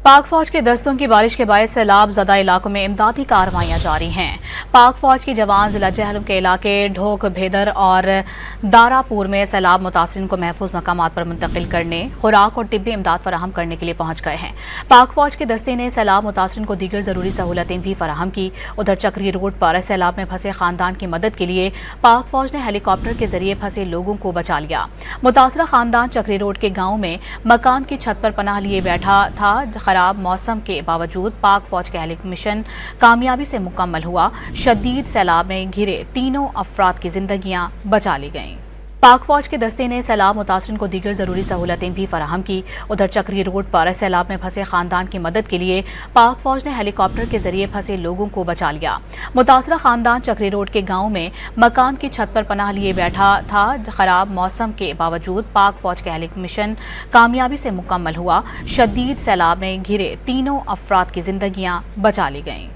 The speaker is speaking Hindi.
पाक फौज के दस्तों की बारिश के बायस सैलाब ज़दा इलाकों में इमदादी कार्रवाइयाँ जारी हैं। पाक फौज के जवान जिला जहलम के इलाके ढोक भेदर और दारापुर में सैलाब मुतासिरीन को महफूज मकामात पर मुंतकिल करने, खुराक और तिब्बी इमदाद फराहम करने के लिए पहुंच गए हैं। पाक फौज के दस्ते ने सैलाब मुतासिरीन को दीगर जरूरी सहूलतें भी फराहम की। उधर चक्री रोड पर सैलाब में फंसे खानदान की मदद के लिए पाक फौज ने हेलीकॉप्टर के जरिए फंसे लोगों को बचा लिया। मुतासरा खानदान चक्री रोड के गाँव में मकान की छत पर पनाह लिए बैठा था। खराब मौसम के बावजूद पाक फौज का हेलिक मिशन कामयाबी से मुकम्मल हुआ। शदीद सैलाब में घिरे तीनों अफराद की जिंदगियां बचा ली गईं। पाक फौज के दस्ते ने सैलाब मुतासरीन को दीगर जरूरी सहूलतें भी फराहम की। उधर चक्री रोड पर सैलाब में फंसे खानदान की मदद के लिए पाक फौज ने हेलीकॉप्टर के जरिए फंसे लोगों को बचा लिया। मुतासरा खानदान चक्री रोड के गाँव में मकान की छत पर पनाह लिए बैठा था। खराब मौसम के बावजूद पाक फौज का हेलिक मिशन कामयाबी से मुकम्मल हुआ। शदीद सैलाब में घिरे तीनों अफराद की जिंदगियां बचा ली गईं।